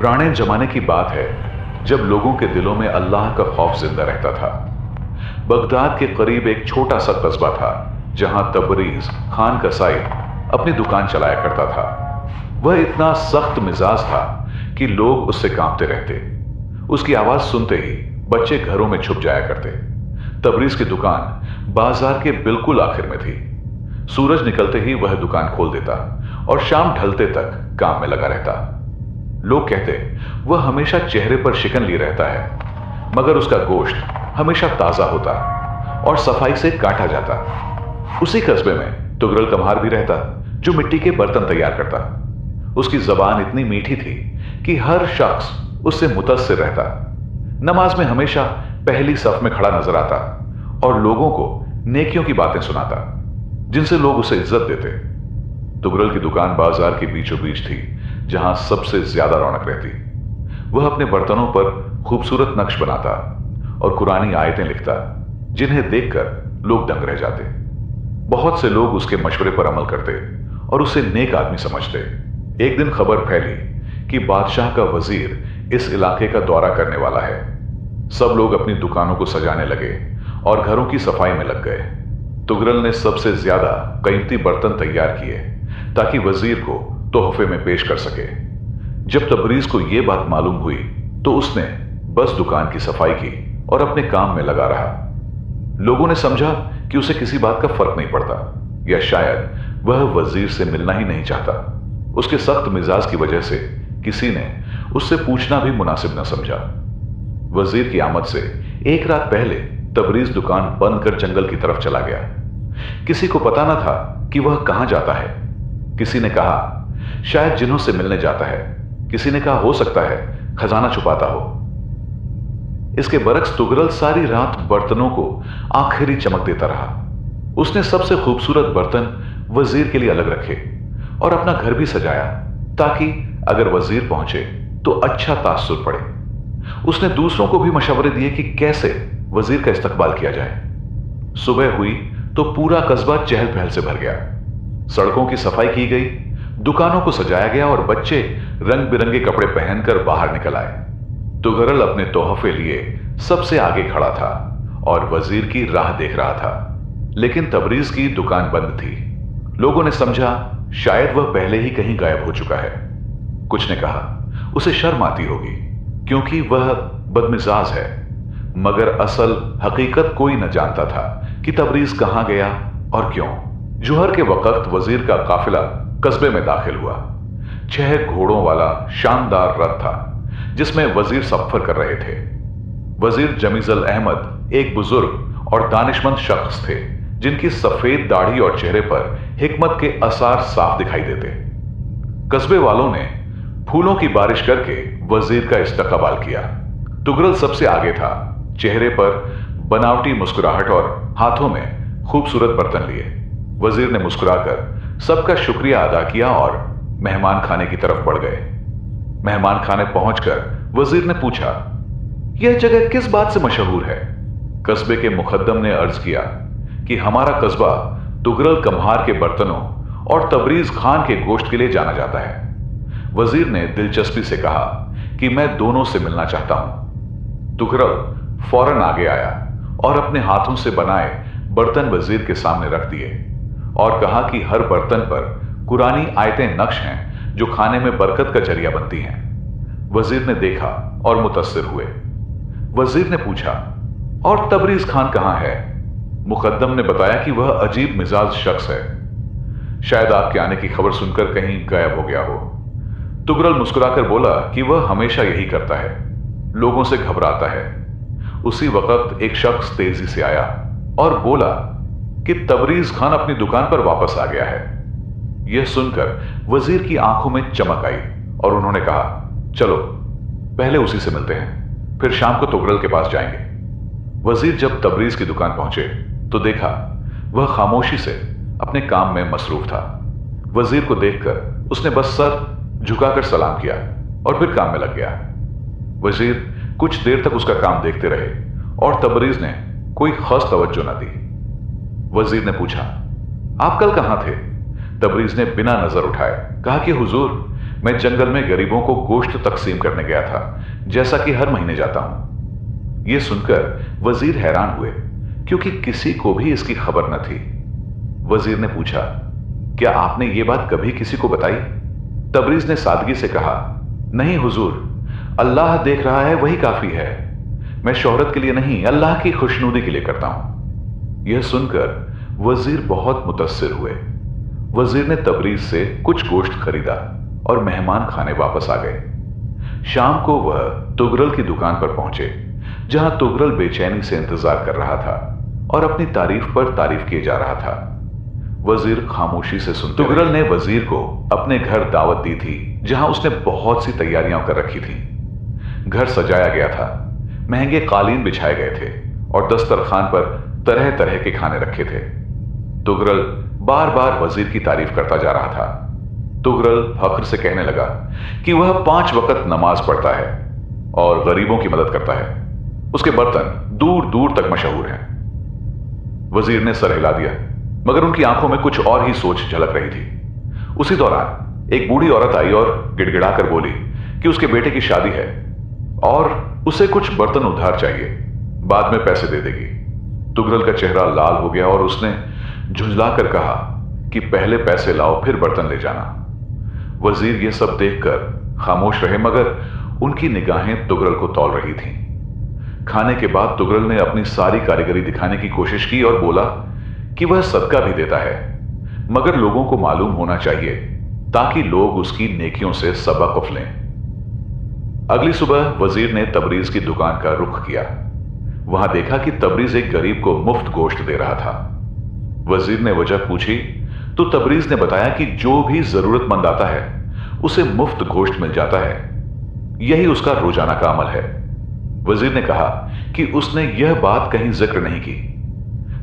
पुराने जमाने की बात है जब लोगों के दिलों में अल्लाह का खौफ जिंदा रहता था। बगदाद के करीब एक छोटा सा कस्बा था जहां तबरीज खान कसाई अपनी दुकान चलाया करता था। वह इतना सख्त मिजाज था कि लोग उससे कांपते रहते। उसकी आवाज सुनते ही बच्चे घरों में छुप जाया करते। तबरीज की दुकान बाजार के बिल्कुल आखिर में थी। सूरज निकलते ही वह दुकान खोल देता और शाम ढलते तक काम में लगा रहता। लोग कहते वह हमेशा चेहरे पर शिकन लिए रहता है, मगर उसका गोश्त हमेशा ताजा होता और सफाई से काटा जाता। उसी कस्बे में तुगरल कम्हार भी रहता जो मिट्टी के बर्तन तैयार करता। उसकी जबान इतनी मीठी थी कि हर शख्स उससे मुतस्सिर रहता। नमाज में हमेशा पहली सफ में खड़ा नजर आता और लोगों को नेकियों की बातें सुनाता जिनसे लोग उसे इज्जत देते। तुगरल की दुकान बाजार के बीचों बीच थी जहां सबसे ज्यादा रौनक रहती। वह अपने बर्तनों पर खूबसूरत नक्श बनाता और कुरानी आयतें लिखता जिन्हें देखकर लोग दंग रह जाते। बहुत से लोग उसके मशवरे पर अमल करते और उसे नेक आदमी समझते। एक दिन खबर फैली कि बादशाह का वजीर इस इलाके का दौरा करने वाला है। सब लोग अपनी दुकानों को सजाने लगे और घरों की सफाई में लग गए। तुगरल ने सबसे ज्यादा कीमती बर्तन तैयार किए ताकि वजीर को तोहफे में पेश कर सके। जब तबरीज को यह बात मालूम हुई तो उसने बस दुकान की सफाई की और अपने काम में लगा रहा। लोगों ने समझा कि उसे किसी बात का फर्क नहीं पड़ता, या शायद वह वजीर से मिलना ही नहीं चाहता। उसके सख्त मिजाज की वजह से किसी ने उससे पूछना भी मुनासिब न समझा। वजीर की आमद से एक रात पहले तबरीज दुकान बंद कर जंगल की तरफ चला गया। किसी को पता न था कि वह कहां जाता है। किसी ने कहा शायद जिन्हों से मिलने जाता है, किसी ने कहा हो सकता है खजाना छुपाता हो। इसके बरक्स तुगरल सारी रात बर्तनों को आखिरी चमक देता रहा। उसने सबसे खूबसूरत बर्तन वजीर के लिए अलग रखे और अपना घर भी सजाया ताकि अगर वजीर पहुंचे तो अच्छा तासुर पड़े। उसने दूसरों को भी मशवरे दिए कि कैसे वजीर का इस्तकबाल किया जाए। सुबह हुई तो पूरा कस्बा चहल पहल से भर गया। सड़कों की सफाई की गई, दुकानों को सजाया गया और बच्चे रंग बिरंगे कपड़े पहनकर बाहर निकल आए। तुगरल अपने तोहफे लिए सबसे आगे खड़ा था और वजीर की राह देख रहा था, लेकिन तबरीज की दुकान बंद थी। लोगों ने समझा शायद वह पहले ही कहीं गायब हो चुका है। कुछ ने कहा उसे शर्म आती होगी क्योंकि वह बदमिजाज है, मगर असल हकीकत कोई न जानता था कि तबरीज कहां गया और क्यों। जुहर के वक्त वजीर का काफिला कस्बे में दाखिल हुआ। 6 घोड़ों वाला शानदार रथ था जिसमें वजीर सफर कर रहे थे। वजीर जमीजल अहमद एक बुजुर्ग और दानिशमंद शख्स थे जिनकी सफेद दाढ़ी और चेहरे पर हिकमत के आसार साफ दिखाई देते। कस्बे वालों ने फूलों की बारिश करके वजीर का इस्तकबाल किया। तुगरल सबसे आगे था, चेहरे पर बनावटी मुस्कुराहट और हाथों में खूबसूरत बर्तन लिए। वजीर ने मुस्कुराकर सबका शुक्रिया अदा किया और मेहमान खाने की तरफ बढ़ गए। मेहमान खाने पहुंचकर वजीर ने पूछा यह जगह किस बात से मशहूर है। कस्बे के मुकद्दम ने अर्ज किया कि हमारा कस्बा तुगरल कम्हार के बर्तनों और तबरीज खान के गोश्त के लिए जाना जाता है। वजीर ने दिलचस्पी से कहा कि मैं दोनों से मिलना चाहता हूं। तुगरल फौरन आगे आया और अपने हाथों से बनाए बर्तन वजीर के सामने रख दिए और कहा कि हर बर्तन पर कुरानी आयतें नक्श हैं जो खाने में बरकत का जरिया बनती हैं। वजीर ने देखा और मुतस्सिर हुए। वजीर ने पूछा और तबरीज खान कहां है। मुकद्दम ने बताया कि वह अजीब मिजाज शख्स है, शायद आपके आने की खबर सुनकर कहीं गायब हो गया हो। तुगरल मुस्कुराकर बोला कि वह हमेशा यही करता है, लोगों से घबराता है। उसी वक्त एक शख्स तेजी से आया और बोला कि तबरीज खान अपनी दुकान पर वापस आ गया है। यह सुनकर वजीर की आंखों में चमक आई और उन्होंने कहा चलो पहले उसी से मिलते हैं, फिर शाम को तुगरल के पास जाएंगे। वजीर जब तबरीज की दुकान पहुंचे तो देखा वह खामोशी से अपने काम में मसरूफ था। वजीर को देखकर उसने बस सर झुकाकर सलाम किया और फिर काम में लग गया। वजीर कुछ देर तक उसका काम देखते रहे और तबरीज ने कोई खास तवज्जो न दी। वजीर ने पूछा आप कल कहां थे। तबरीज ने बिना नजर उठाए कहा कि हुजूर मैं जंगल में गरीबों को गोश्त तकसीम करने गया था, जैसा कि हर महीने जाता हूं। यह सुनकर वजीर हैरान हुए, क्योंकि किसी को भी इसकी खबर न थी। वजीर ने पूछा, क्या आपने ये बात कभी किसी को बताई? तबरीज ने सादगी से कहा, नहीं हुजूर, अल्लाह देख रहा है, वही काफी है। मैं शोहरत के लिए नहीं, अल्लाह की खुशनुदी के लिए करता हूं। यह सुनकर वजीर बहुत मुतस्सिर हुए। वजीर ने तबरीज से कुछ गोश्त खरीदा और मेहमान खाने वापस आ गए। शाम को वह तुगरल की दुकान पर पहुंचे, जहां तुगरल बेचैनी से इंतजार कर रहा था और अपनी तारीफ पर तारीफ किए जा रहा था। वजीर खामोशी से सुनते। तुगरल ने वजीर को अपने घर दावत दी थी, जहां उसने बहुत सी तैयारियां कर रखी थी। घर सजाया गया था, महंगे कालीन बिछाए गए थे और दस्तरखान पर तरह तरह के खाने रखे थे। तुगरल बार बार वजीर की तारीफ करता जा रहा था। तुगरल फख्र से कहने लगा कि वह 5 वक्त नमाज पढ़ता है और गरीबों की मदद करता है। उसके बर्तन दूर दूर तक मशहूर हैं। वजीर ने सर हिला दिया, मगर उनकी आंखों में कुछ और ही सोच झलक रही थी। उसी दौरान एक बूढ़ी औरत आई और गिड़गिड़ाकर बोली कि उसके बेटे की शादी है और उसे कुछ बर्तन उधार चाहिए, बाद में पैसे दे देगी। तुगरल का चेहरा लाल हो गया और उसने झुंझलाकर कहा कि पहले पैसे लाओ, फिर बर्तन ले जाना। वजीर यह सब देखकर खामोश रहे, मगर उनकी निगाहें तुगरल को तौल रही थीं। खाने के बाद तुगरल ने अपनी सारी कारीगरी दिखाने की कोशिश की और बोला कि वह सदका भी देता है, मगर लोगों को मालूम होना चाहिए ताकि लोग उसकी नेकियों से सबक उफलें। अगली सुबह वजीर ने तबरीज की दुकान का रुख किया। वहां देखा कि तबरीज एक गरीब को मुफ्त गोश्त दे रहा था। वजीर ने वजह पूछी तो तबरीज ने बताया कि जो भी जरूरतमंद आता है उसे मुफ्त गोश्त मिल जाता है, यही उसका रोजाना का अमल है। वजीर ने कहा कि उसने यह बात कहीं जिक्र नहीं की।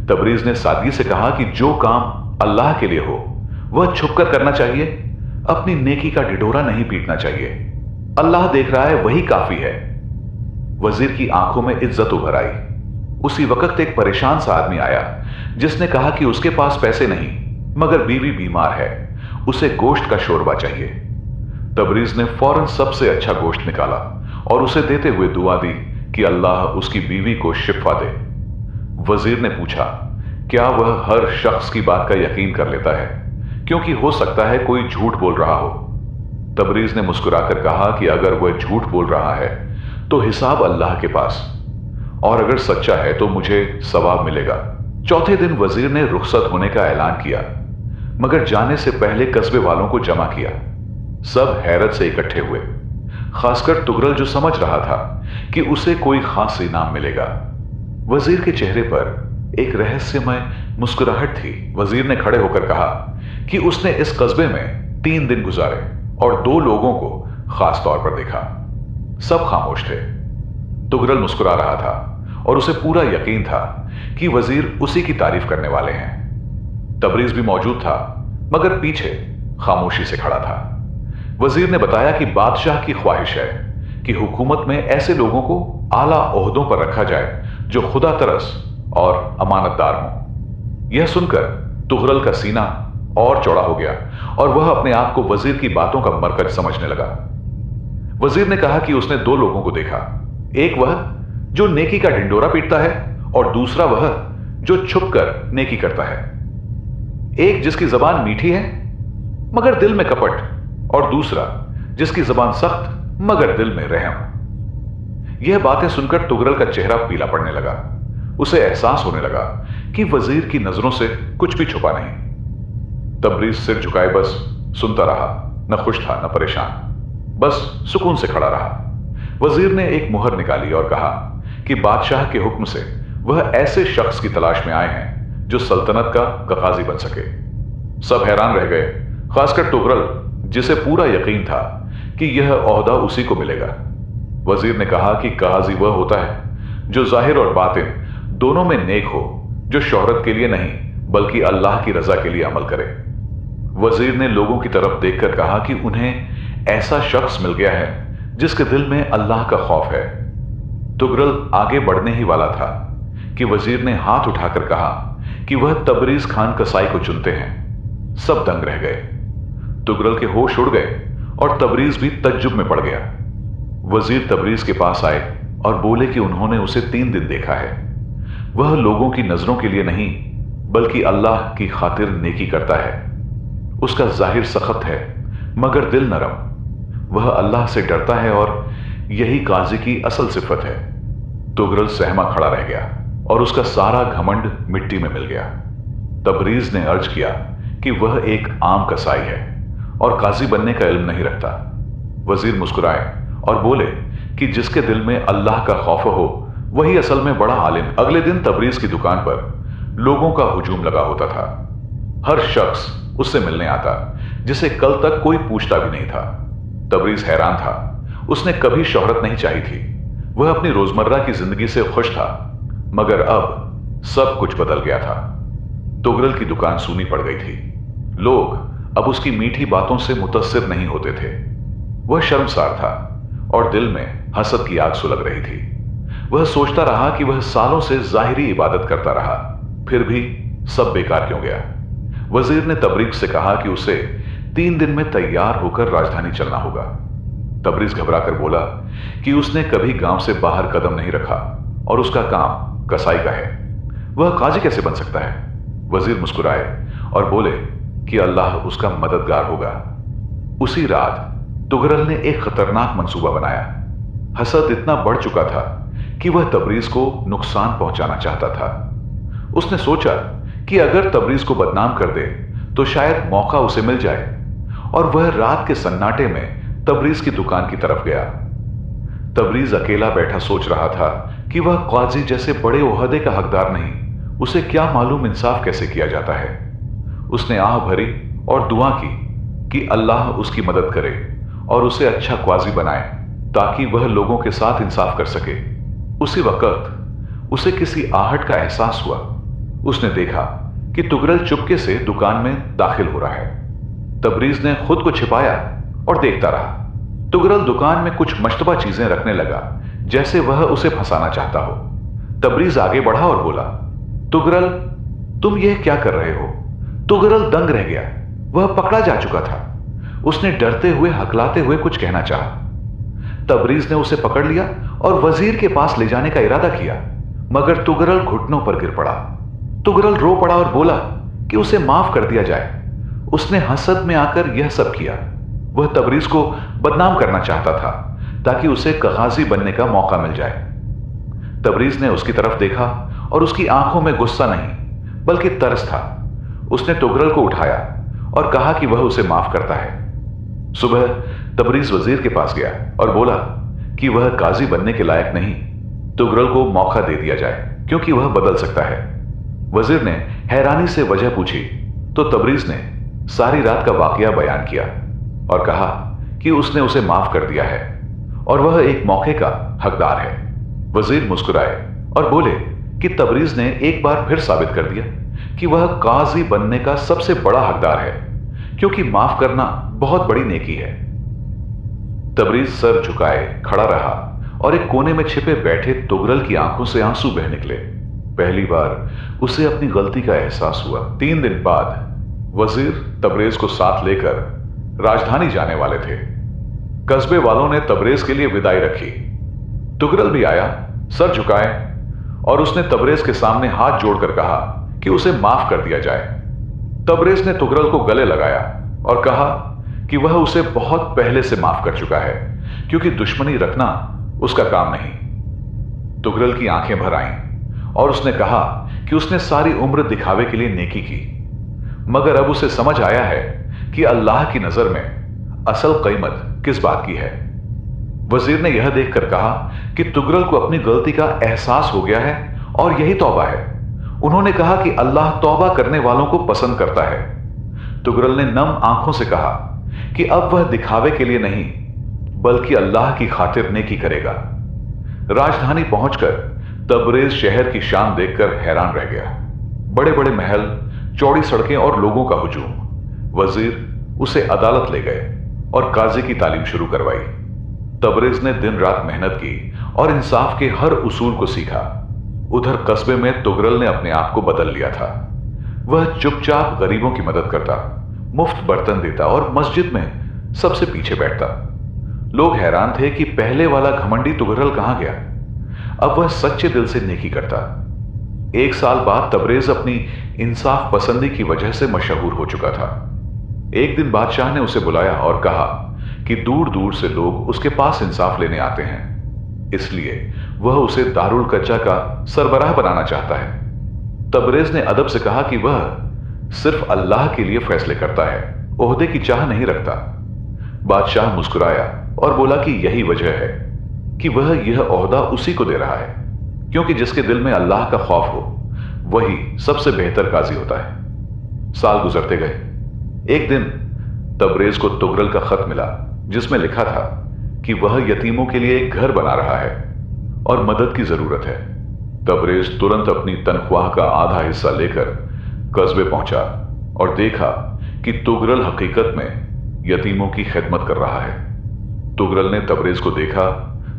तबरीज ने सादगी से कहा कि जो काम अल्लाह के लिए हो वह छुपकर करना चाहिए, अपनी नेकी का ढिढोरा नहीं पीटना चाहिए। अल्लाह देख रहा है, वही काफी है। वजीर की आंखों में इज्जत उभर आई। उसी वक्त एक परेशान सा आदमी आया, जिसने कहा कि उसके पास पैसे नहीं, मगर बीवी बीमार है, उसे गोश्त का शोरबा चाहिए। तबरीज ने फौरन सबसे अच्छा गोश्त निकाला और उसे देते हुए दुआ दी कि अल्लाह उसकी बीवी को शिफा दे। वजीर ने पूछा, क्या वह हर शख्स की बात का यकीन कर लेता है, क्योंकि हो सकता है कोई झूठ बोल रहा हो। तबरीज ने मुस्कुराकर कहा कि अगर वह झूठ बोल रहा है तो हिसाब अल्लाह के पास, और अगर सच्चा है तो मुझे सवाब मिलेगा। चौथे दिन वजीर ने रुखसत होने का ऐलान किया, मगर जाने से पहले कस्बे वालों को जमा किया। सब हैरत से इकट्ठे हुए, खासकर तुगरल, जो समझ रहा था कि उसे कोई खास इनाम मिलेगा। वजीर के चेहरे पर एक रहस्यमय मुस्कुराहट थी। वजीर ने खड़े होकर कहा कि उसने इस कस्बे में 3 दिन गुजारे और 2 लोगों को खास तौर पर देखा। सब खामोश थे। तुगरल मुस्कुरा रहा था और उसे पूरा यकीन था कि वजीर उसी की तारीफ करने वाले हैं। तबरीज भी मौजूद था, मगर पीछे खामोशी से खड़ा था। वजीर ने बताया कि बादशाह की ख्वाहिश है कि हुकूमत में ऐसे लोगों को आला ओहदों पर रखा जाए जो खुदा तरस और अमानतदार हों। यह सुनकर तुगरल का सीना और चौड़ा हो गया और वह अपने आप को वजीर की बातों का मरकज समझने लगा। वजीर ने कहा कि उसने 2 लोगों को देखा, एक वह जो नेकी का ढिंडोरा पीटता है और दूसरा वह जो छुपकर नेकी करता है। एक जिसकी जबान मीठी है मगर दिल में कपट, और दूसरा जिसकी जबान सख्त मगर दिल में रहम। यह बातें सुनकर तुगरल का चेहरा पीला पड़ने लगा। उसे एहसास होने लगा कि वजीर की नजरों से कुछ भी छुपा नहीं। तबरीज सिर झुकाए बस सुनता रहा, न खुश था न परेशान, बस सुकून से खड़ा रहा। वजीर ने एक मुहर निकाली और कहा कि बादशाह के हुक्म से वह ऐसे शख्स की तलाश में आए हैं जो सल्तनत का काजी बन सके। सब हैरान रह गए, खासकर तुगरल, जिसे पूरा यकीन था कि यह ओहदा उसी को मिलेगा। वजीर ने कहा कि काजी वह होता है जो जाहिर और बातिन दोनों में नेक हो, जो शोहरत के लिए नहीं बल्कि अल्लाह की रजा के लिए अमल करे। वजीर ने लोगों की तरफ देखकर कहा कि उन्हें ऐसा शख्स मिल गया है जिसके दिल में अल्लाह का खौफ है। तुगरल आगे बढ़ने ही वाला था कि वजीर ने हाथ उठाकर कहा कि वह तबरीज खान कसाई को चुनते हैं। सब दंग रह गए। तुगरल के होश उड़ गए और तबरीज भी तज्जुब में पड़ गया। वजीर तबरीज के पास आए और बोले कि उन्होंने उसे 3 दिन देखा है। वह लोगों की नजरों के लिए नहीं बल्कि अल्लाह की खातिर नेकी करता है। उसका जाहिर सख्त है मगर दिल नरम। वह अल्लाह से डरता है और यही काजी की असल सिफत है। तुगरल सहमा खड़ा रह गया और उसका सारा घमंड मिट्टी में मिल गया। तबरीज ने अर्ज किया कि वह एक आम कसाई है और काजी बनने का इल्म नहीं रखता। वजीर मुस्कुराए और बोले कि जिसके दिल में अल्लाह का खौफ हो वही असल में बड़ा आलिम। अगले दिन तबरीज की दुकान पर लोगों का हुजूम लगा होता था। हर शख्स उससे मिलने आता जिसे कल तक कोई पूछता भी नहीं था। तबरीज हैरान था। उसने कभी शोहरत नहीं चाही थी। वह अपनी रोजमर्रा की जिंदगी से खुश था मगर अब सब कुछ बदल गया था। तुगरल की दुकान सूनी पड़ गई थी। लोग अब उसकी मीठी बातों से मुतस्सिर नहीं होते थे। वह शर्मसार था और दिल में हसद की आग सुलग रही थी। वह सोचता रहा कि वह सालों से जाहिरी इबादत करता रहा, फिर भी सब बेकार क्यों गया। वजीर ने तबरीज से कहा कि उसे 3 दिन में तैयार होकर राजधानी चलना होगा। तबरीज घबराकर बोला कि उसने कभी गांव से बाहर कदम नहीं रखा और उसका काम कसाई का है। वह काजी कैसे बन सकता है। वजीर मुस्कुराए और बोले कि अल्लाह उसका मददगार होगा। उसी रात तुगरल ने एक खतरनाक मंसूबा बनाया। हसद इतना बढ़ चुका था कि वह तबरीज को नुकसान पहुंचाना चाहता था। उसने सोचा कि अगर तबरीज को बदनाम कर दे तो शायद मौका उसे मिल जाए और वह रात के सन्नाटे में तबरीज की दुकान की तरफ गया। तबरीज अकेला बैठा सोच रहा था कि वह काजी जैसे बड़े ओहदे का हकदार नहीं, उसे क्या मालूम इंसाफ कैसे किया जाता है। उसने आह भरी और दुआ की कि अल्लाह उसकी मदद करे और उसे अच्छा काजी बनाए ताकि वह लोगों के साथ इंसाफ कर सके। उसी वक्त उसे किसी आहट का एहसास हुआ। उसने देखा कि तुगरल चुपके से दुकान में दाखिल हो रहा है। तबरीज ने खुद को छिपाया और देखता रहा। तुगरल दुकान में कुछ मशतबा चीजें रखने लगा जैसे वह उसे फंसाना चाहता हो। तबरीज आगे बढ़ा और बोला, तुगरल तुम यह क्या कर रहे हो। तुगरल दंग रह गया। वह पकड़ा जा चुका था। उसने डरते हुए हकलाते हुए कुछ कहना चाहा। तबरीज ने उसे पकड़ लिया और वजीर के पास ले जाने का इरादा किया मगर तुगरल घुटनों पर गिर पड़ा। तुगरल रो पड़ा और बोला कि उसे माफ कर दिया जाए। उसने हसद में आकर यह सब किया। वह तबरीज को बदनाम करना चाहता था ताकि उसे काजी बनने का मौका मिल जाए। तबरीज ने उसकी तरफ देखा और उसकी आंखों में गुस्सा नहीं बल्कि तरस था। उसने तुगरल को उठाया और कहा कि वह उसे माफ करता है। सुबह तबरीज वजीर के पास गया और बोला कि वह काजी बनने के लायक नहीं, तुगरल को मौका दे दिया जाए क्योंकि वह बदल सकता है। वजीर ने हैरानी से वजह पूछी तो तबरीज ने सारी रात का वाकया बयान किया और कहा कि उसने उसे माफ कर दिया है और वह एक मौके का हकदार है। वजीर मुस्कुराए और बोले कि तबरीज ने एक बार फिर साबित कर दिया कि वह काजी बनने का सबसे बड़ा हकदार है क्योंकि माफ करना बहुत बड़ी नेकी है। तबरीज सर झुकाए खड़ा रहा और एक कोने में छिपे बैठे तुगरल की आंखों से आंसू बह निकले। पहली बार उसे अपनी गलती का एहसास हुआ। 3 दिन बाद वजीर तबरेज को साथ लेकर राजधानी जाने वाले थे। कस्बे वालों ने तबरेज के लिए विदाई रखी। तुगरल भी आया, सर झुकाए, और उसने तबरेज के सामने हाथ जोड़कर कहा कि उसे माफ कर दिया जाए। तबरेज ने तुगरल को गले लगाया और कहा कि वह उसे बहुत पहले से माफ कर चुका है क्योंकि दुश्मनी रखना उसका काम नहीं। तुगरल की आंखें भर आईं और उसने कहा कि उसने सारी उम्र दिखावे के लिए नेकी की मगर अब उसे समझ आया है कि अल्लाह की नजर में असल कीमत किस बात की है। वजीर ने यह देखकर कहा कि तुगरल को अपनी गलती का एहसास हो गया है और यही तौबा है। उन्होंने कहा कि अल्लाह तौबा करने वालों को पसंद करता है। तुगरल ने नम आंखों से कहा कि अब वह दिखावे के लिए नहीं बल्कि अल्लाह की खातिर नेकी करेगा। राजधानी पहुंचकर तबरेज शहर की शान देखकर हैरान रह गया। बड़े बड़े महल, चौड़ी सड़कें और लोगों का हुजूम। वजीर उसे अदालत ले गए और काजी की तालीम शुरू करवाई। तबरेज ने दिन रात मेहनत की और इंसाफ के हर उसूल को सीखा। उधर कस्बे में तुगरल ने अपने आप को बदल लिया था। वह चुपचाप गरीबों की मदद करता, मुफ्त बर्तन देता और मस्जिद में सबसे पीछे बैठता। लोग हैरान थे कि पहले वाला घमंडी तुगरल कहां गया। अब वह सच्चे दिल से नेकी करता। 1 साल बाद तबरेज अपनी इंसाफ पसंदी की वजह से मशहूर हो चुका था। एक दिन बादशाह ने उसे बुलाया और कहा कि दूर दूर से लोग उसके पास इंसाफ लेने आते हैं, इसलिए वह उसे दारुल कच्चा का सरबराह बनाना चाहता है। तबरेज ने अदब से कहा कि वह सिर्फ अल्लाह के लिए फैसले करता है, ओहदे की चाह नहीं रखता। बादशाह मुस्कुराया और बोला कि यही वजह है कि वह यह ओहदा उसी को दे रहा है, क्योंकि जिसके दिल में अल्लाह का खौफ हो वही सबसे बेहतर काजी होता है। साल गुजरते गए। एक दिन तबरेज को तुगरल का खत मिला, जिसमें लिखा था कि वह यतीमों के लिए एक घर बना रहा है और मदद की जरूरत है। तबरेज तुरंत अपनी तनख्वाह का आधा हिस्सा लेकर कस्बे पहुंचा और देखा कि तुगरल हकीकत में यतीमों की खिदमत कर रहा है। तुगरल ने तबरेज को देखा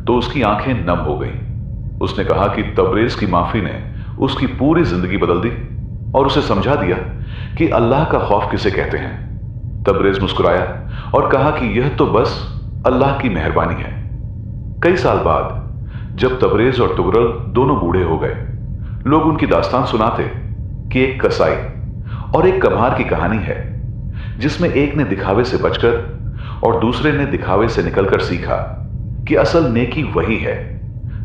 तो उसकी आंखें नम हो गईं। उसने कहा कि तबरेज की माफी ने उसकी पूरी जिंदगी बदल दी और उसे समझा दिया कि अल्लाह का खौफ किसे कहते हैं। तबरेज मुस्कुराया और कहा कि यह तो बस अल्लाह की मेहरबानी है। कई साल बाद जब तबरेज और तुगरल दोनों बूढ़े हो गए, लोग उनकी दास्तान सुनाते कि एक कसाई और एक कम्हार की कहानी है, जिसमें एक ने दिखावे से बचकर और दूसरे ने दिखावे से निकलकर सीखा कि असल नेकी वही है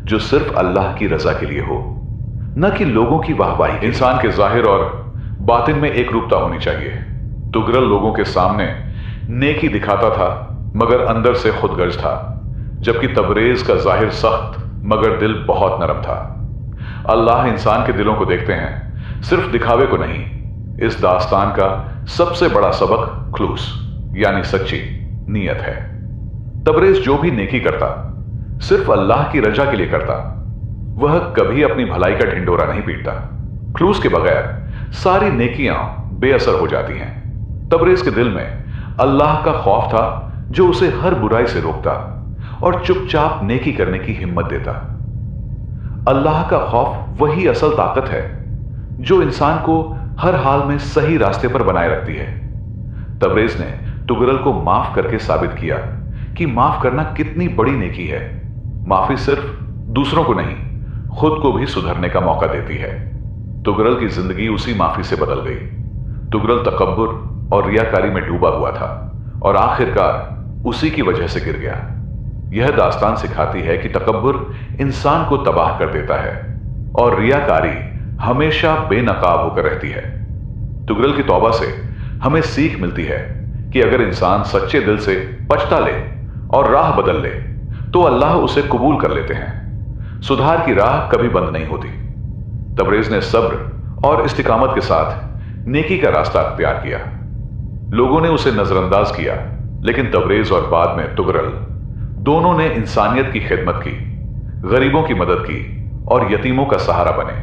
जो सिर्फ अल्लाह की रजा के लिए हो, न कि लोगों की वाहवाही। इंसान के जाहिर और बातिन में एक रूपता होनी चाहिए। तुगरल लोगों के सामने नेकी दिखाता था मगर अंदर से खुदगर्ज था, जबकि तबरेज का जाहिर सख्त मगर दिल बहुत नरम था। अल्लाह इंसान के दिलों को देखते हैं, सिर्फ दिखावे को नहीं। इस दास्तान का सबसे बड़ा सबक खुलूस यानी सच्ची नीयत है। तबरेज जो भी नेकी करता सिर्फ अल्लाह की रजा के लिए करता। वह कभी अपनी भलाई का ढिंडोरा नहीं पीटता। खुलूस के बगैर सारी नेकियां बेअसर हो जाती हैं। तबरेज के दिल में अल्लाह का खौफ था, जो उसे हर बुराई से रोकता और चुपचाप नेकी करने की हिम्मत देता। अल्लाह का खौफ वही असल ताकत है जो इंसान को हर हाल में सही रास्ते पर बनाए रखती है। तबरेज ने तुगरल को माफ करके साबित किया कि माफ करना कितनी बड़ी नेकी है। माफी सिर्फ दूसरों को नहीं, खुद को भी सुधरने का मौका देती है। तुगरल की जिंदगी उसी माफी से बदल गई। तुगरल तकब्बुर और रियाकारी में डूबा हुआ था और आखिरकार उसी की वजह से गिर गया। यह दास्तान सिखाती है कि तकब्बुर इंसान को तबाह कर देता है और रियाकारी हमेशा बेनकाब होकर रहती है। तुगरल की तौबा से हमें सीख मिलती है कि अगर इंसान सच्चे दिल से पछता ले और राह बदल ले तो अल्लाह उसे कबूल कर लेते हैं। सुधार की राह कभी बंद नहीं होती। तबरेज ने सब्र और इस्तिकामत के साथ नेकी का रास्ता अख्तियार किया। लोगों ने उसे नजरअंदाज किया, लेकिन तबरेज और बाद में तुगरल दोनों ने इंसानियत की खिदमत की, गरीबों की मदद की और यतीमों का सहारा बने।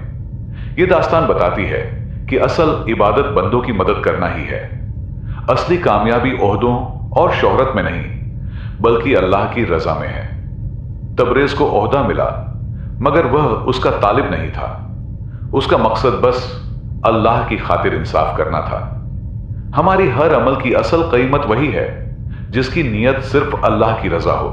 यह दास्तान बताती है कि असल इबादत बंदों की मदद करना ही है। असली कामयाबी ओहदों और शोहरत में नहीं, बल्कि अल्लाह की रजा में है। तबरेज को ओहदा मिला मगर वह उसका तालिब नहीं था। उसका मकसद बस अल्लाह की खातिर इंसाफ करना था। हमारी हर अमल की असल कीमत वही है जिसकी नीयत सिर्फ अल्लाह की रजा हो।